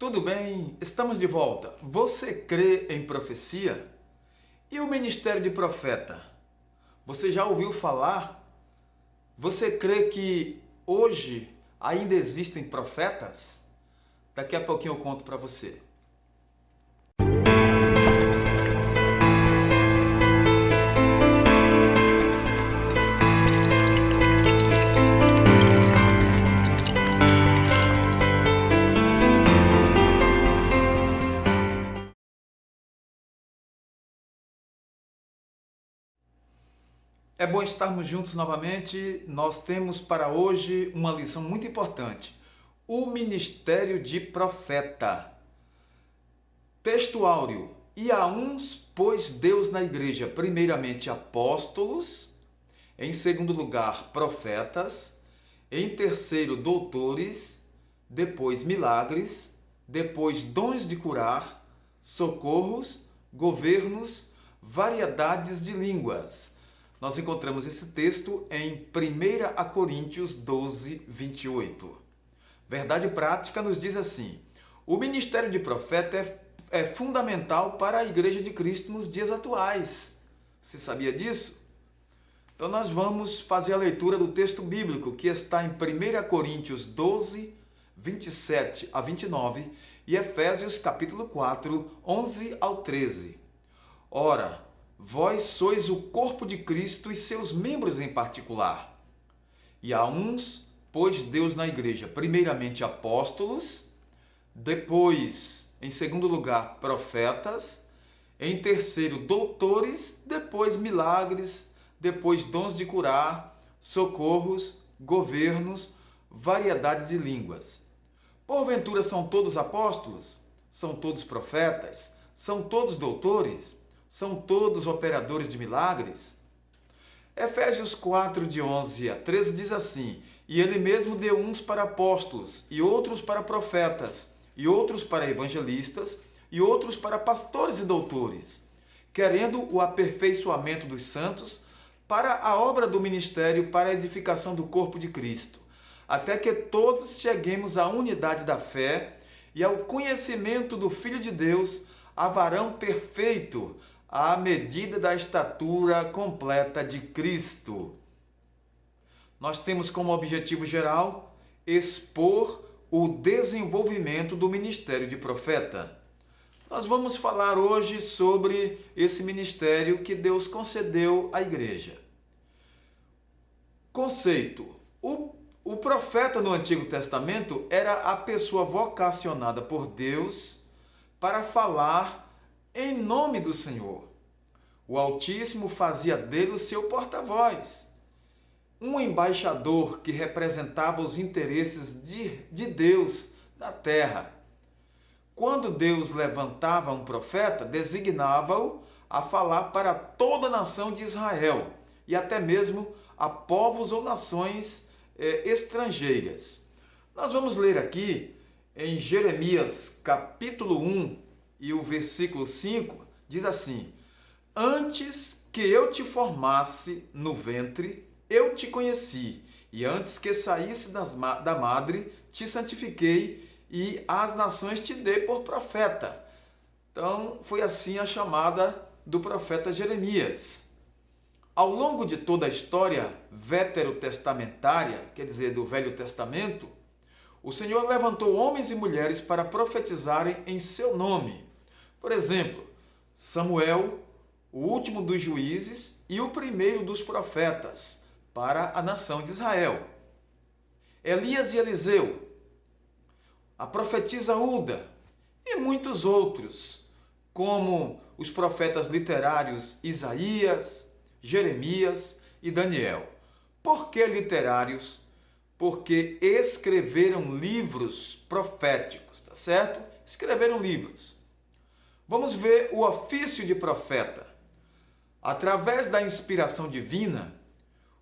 Tudo bem? Estamos de volta. Você crê em profecia? E o ministério de profeta? Você já ouviu falar? Você crê que hoje ainda existem profetas? Daqui a pouquinho eu conto para você. É bom estarmos juntos novamente. Nós temos para hoje uma lição muito importante. O ministério de profeta. Texto áureo. E a uns pôs Deus na igreja, primeiramente apóstolos, em segundo lugar profetas, em terceiro doutores, depois milagres, depois dons de curar, socorros, governos, variedades de línguas. Nós encontramos esse texto em 1 Coríntios 12, 28. Verdade prática nos diz assim: o ministério de profeta é fundamental para a Igreja de Cristo nos dias atuais. Você sabia disso? Então nós vamos fazer a leitura do texto bíblico que está em 1 Coríntios 12, 27 a 29 e Efésios capítulo 4, 11 ao 13. Ora, vós sois o corpo de Cristo e seus membros em particular. E a uns pôs Deus na igreja, primeiramente apóstolos, depois, em segundo lugar, profetas, em terceiro, doutores, depois milagres, depois dons de curar, socorros, governos, variedades de línguas. Porventura são todos apóstolos? São todos profetas? São todos doutores? São todos operadores de milagres? Efésios 4, de 11 a 13 diz assim: e ele mesmo deu uns para apóstolos, e outros para profetas, e outros para evangelistas, e outros para pastores e doutores, querendo o aperfeiçoamento dos santos para a obra do ministério, para a edificação do corpo de Cristo, até que todos cheguemos à unidade da fé e ao conhecimento do Filho de Deus, a varão perfeito, à medida da estatura completa de Cristo. Nós temos como objetivo geral expor o desenvolvimento do ministério de profeta. Nós vamos falar hoje sobre esse ministério que Deus concedeu à igreja. Conceito: o profeta no Antigo Testamento era a pessoa vocacionada por Deus para falar em nome do Senhor. O Altíssimo fazia dele o seu porta-voz, um embaixador que representava os interesses de Deus na terra. Quando Deus levantava um profeta, designava-o a falar para toda a nação de Israel e até mesmo a povos ou nações estrangeiras. Nós vamos ler aqui em Jeremias capítulo 1 e o versículo 5, diz assim: antes que eu te formasse no ventre, eu te conheci, e antes que saísse da madre, te santifiquei, e às nações te dei por profeta. Então, foi assim a chamada do profeta Jeremias. Ao longo de toda a história veterotestamentária, quer dizer, do Velho Testamento, o Senhor levantou homens e mulheres para profetizarem em seu nome. Por exemplo, Samuel, o último dos juízes e o primeiro dos profetas para a nação de Israel. Elias e Eliseu, a profetisa Uda e muitos outros, como os profetas literários Isaías, Jeremias e Daniel. Por que literários? Porque escreveram livros proféticos, tá certo? Escreveram livros. Vamos ver o ofício de profeta. Através da inspiração divina,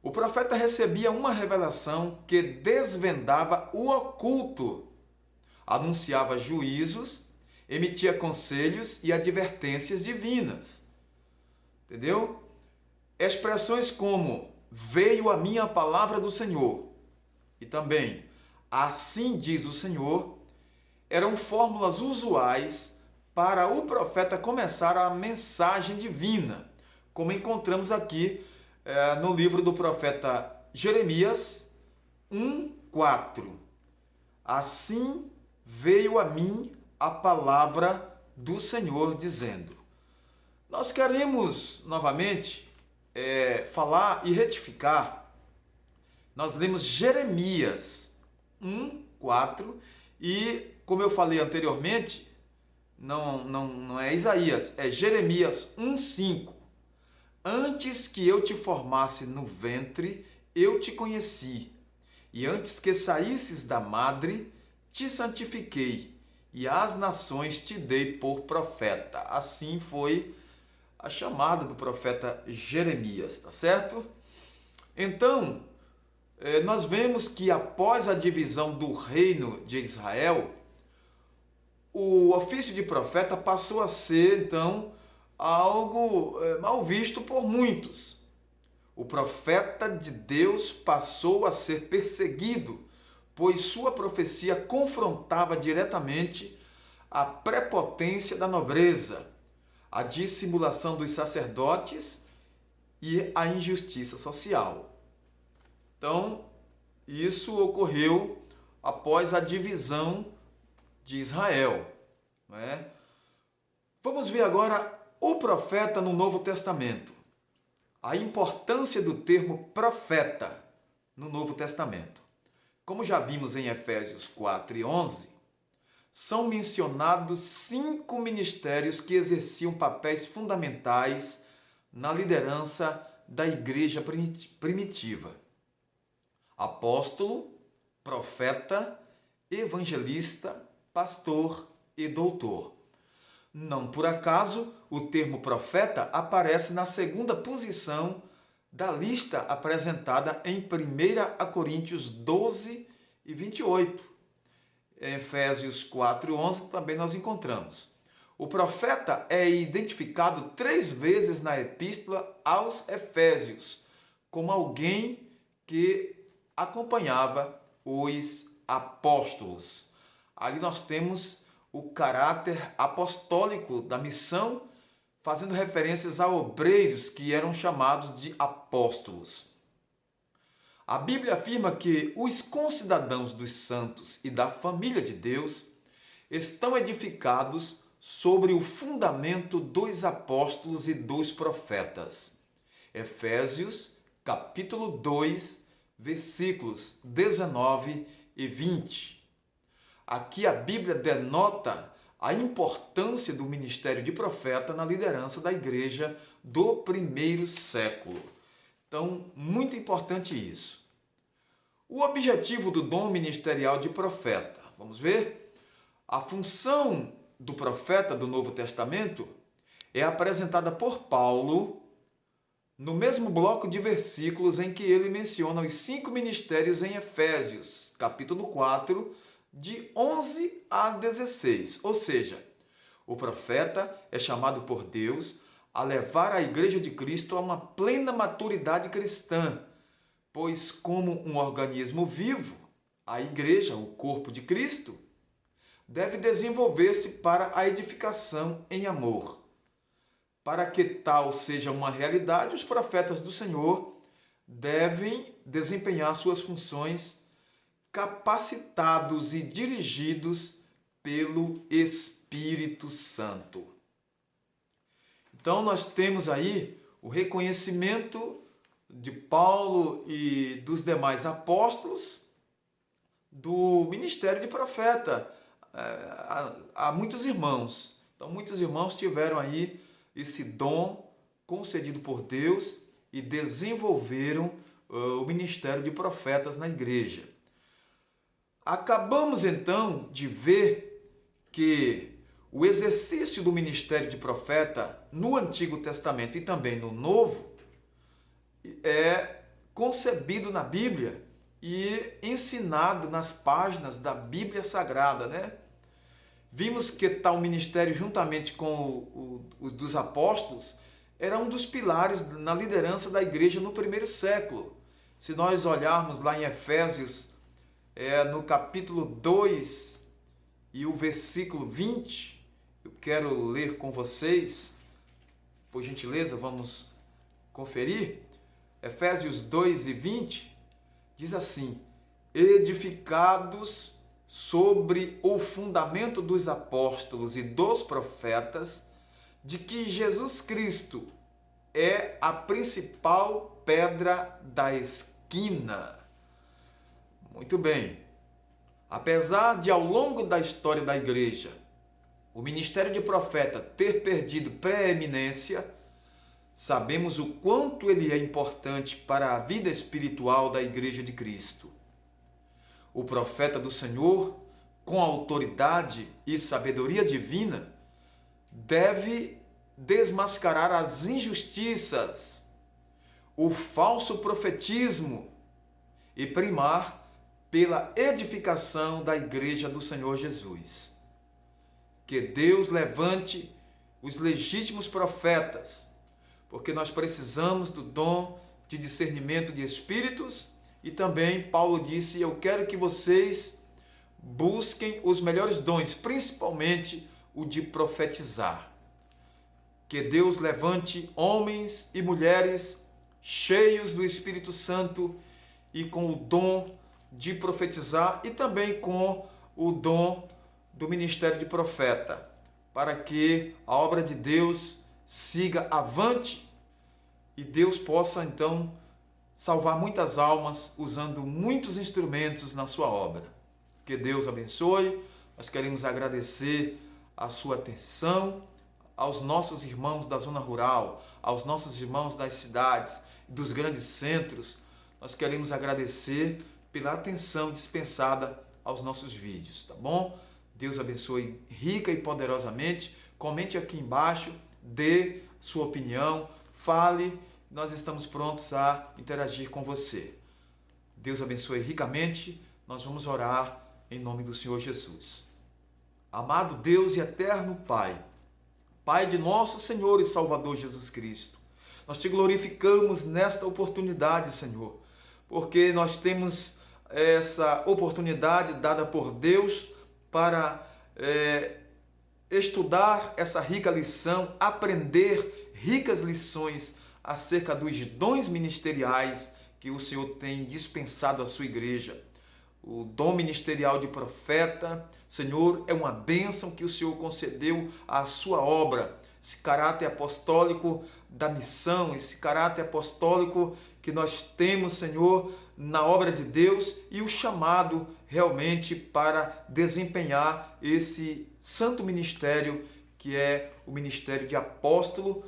o profeta recebia uma revelação que desvendava o oculto, anunciava juízos, emitia conselhos e advertências divinas. Entendeu? Expressões como veio a minha palavra do Senhor e também assim diz o Senhor eram fórmulas usuais para o profeta começar a mensagem divina, como encontramos aqui no livro do profeta Jeremias 1:4. Assim veio a mim a palavra do Senhor dizendo. Nós queremos novamente falar e retificar. Nós lemos Jeremias 1:4 e, como eu falei anteriormente, não é Isaías, é Jeremias 1:5. Antes que eu te formasse no ventre, eu te conheci, e antes que saísses da madre, te santifiquei, e às nações te dei por profeta. Assim foi a chamada do profeta Jeremias, tá certo? Então, nós vemos que após a divisão do reino de Israel, o ofício de profeta passou a ser, então, algo mal visto por muitos. O profeta de Deus passou a ser perseguido, pois sua profecia confrontava diretamente a prepotência da nobreza, a dissimulação dos sacerdotes e a injustiça social. Então, isso ocorreu após a divisão de Israel, não é? Vamos ver agora o profeta no Novo Testamento. A importância do termo profeta no Novo Testamento. Como já vimos em Efésios 4:11, são mencionados 5 ministérios que exerciam papéis fundamentais na liderança da igreja primitiva: apóstolo, profeta, evangelista, pastor e doutor. Não por acaso, o termo profeta aparece na segunda posição da lista apresentada em 1 Coríntios 12:28. Em Efésios 4:11 também nós encontramos. O profeta é identificado 3 vezes na epístola aos Efésios, como alguém que acompanhava os apóstolos. Ali nós temos o caráter apostólico da missão, fazendo referências a obreiros que eram chamados de apóstolos. A Bíblia afirma que os concidadãos dos santos e da família de Deus estão edificados sobre o fundamento dos apóstolos e dos profetas. Efésios, capítulo 2, versículos 19 e 20. Aqui a Bíblia denota a importância do ministério de profeta na liderança da igreja do primeiro século. Então, muito importante isso. O objetivo do dom ministerial de profeta. Vamos ver? A função do profeta do Novo Testamento é apresentada por Paulo no mesmo bloco de versículos em que ele menciona os 5 ministérios em Efésios, capítulo 4, de 11 a 16. Ou seja, o profeta é chamado por Deus a levar a Igreja de Cristo a uma plena maturidade cristã, pois como um organismo vivo, a Igreja, o corpo de Cristo, deve desenvolver-se para a edificação em amor. Para que tal seja uma realidade, os profetas do Senhor devem desempenhar suas funções capacitados e dirigidos pelo Espírito Santo. Então nós temos aí o reconhecimento de Paulo e dos demais apóstolos do ministério de profeta a muitos irmãos. Então muitos irmãos tiveram aí esse dom concedido por Deus e desenvolveram o ministério de profetas na igreja. Acabamos então de ver que o exercício do ministério de profeta no Antigo Testamento e também no Novo é concebido na Bíblia e ensinado nas páginas da Bíblia Sagrada, né? Vimos que tal ministério, juntamente com os dos apóstolos, era um dos pilares na liderança da igreja no primeiro século. Se nós olharmos lá em Efésios, no capítulo 2 e o versículo 20, eu quero ler com vocês, por gentileza, vamos conferir. Efésios 2 e 20 diz assim: edificados sobre o fundamento dos apóstolos e dos profetas, de que Jesus Cristo é a principal pedra da esquina. Muito bem. Apesar de, ao longo da história da igreja, o ministério de profeta ter perdido preeminência, sabemos o quanto ele é importante para a vida espiritual da Igreja de Cristo. O profeta do Senhor, com autoridade e sabedoria divina, deve desmascarar as injustiças, o falso profetismo e primar pela edificação da Igreja do Senhor Jesus. Que Deus levante os legítimos profetas, porque nós precisamos do dom de discernimento de espíritos. E também Paulo disse: eu quero que vocês busquem os melhores dons, principalmente o de profetizar. Que Deus levante homens e mulheres cheios do Espírito Santo e com o dom de profetizar e também com o dom do ministério de profeta, para que a obra de Deus siga avante e Deus possa então salvar muitas almas usando muitos instrumentos na sua obra. Que Deus abençoe. Nós queremos agradecer a sua atenção, aos nossos irmãos da zona rural, aos nossos irmãos das cidades, dos grandes centros. Nós queremos agradecer pela atenção dispensada aos nossos vídeos, tá bom? Deus abençoe rica e poderosamente. Comente aqui embaixo, dê sua opinião, fale. Nós estamos prontos a interagir com você. Deus abençoe ricamente. Nós vamos orar em nome do Senhor Jesus. Amado Deus e eterno Pai, Pai de nosso Senhor e Salvador Jesus Cristo, nós te glorificamos nesta oportunidade, Senhor, porque nós temos essa oportunidade dada por Deus para estudar essa rica lição, aprender ricas lições acerca dos dons ministeriais que o Senhor tem dispensado à sua igreja. O dom ministerial de profeta, Senhor, é uma bênção que o Senhor concedeu à sua obra. Esse caráter apostólico da missão, esse caráter apostólico que nós temos, Senhor, na obra de Deus e o chamado realmente para desempenhar esse santo ministério que é o ministério de apóstolo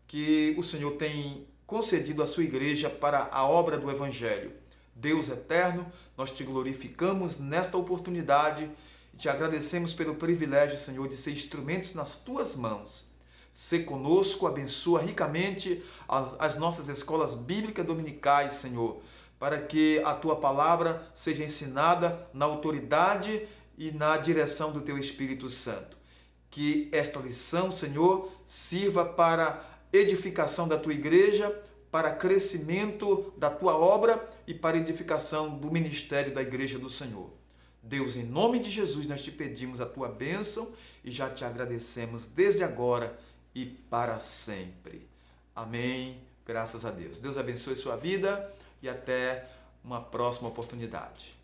que o Senhor tem concedido à sua igreja para a obra do Evangelho. Deus eterno, nós te glorificamos nesta oportunidade e te agradecemos pelo privilégio, Senhor, de ser instrumentos nas tuas mãos. Sê conosco, abençoa ricamente as nossas escolas bíblicas dominicais, Senhor, para que a tua palavra seja ensinada na autoridade e na direção do teu Espírito Santo. Que esta lição, Senhor, sirva para edificação da tua igreja, para crescimento da tua obra e para edificação do ministério da igreja do Senhor. Deus, em nome de Jesus, nós te pedimos a tua bênção e já te agradecemos desde agora e para sempre. Amém. Graças a Deus. Deus abençoe sua vida e até uma próxima oportunidade.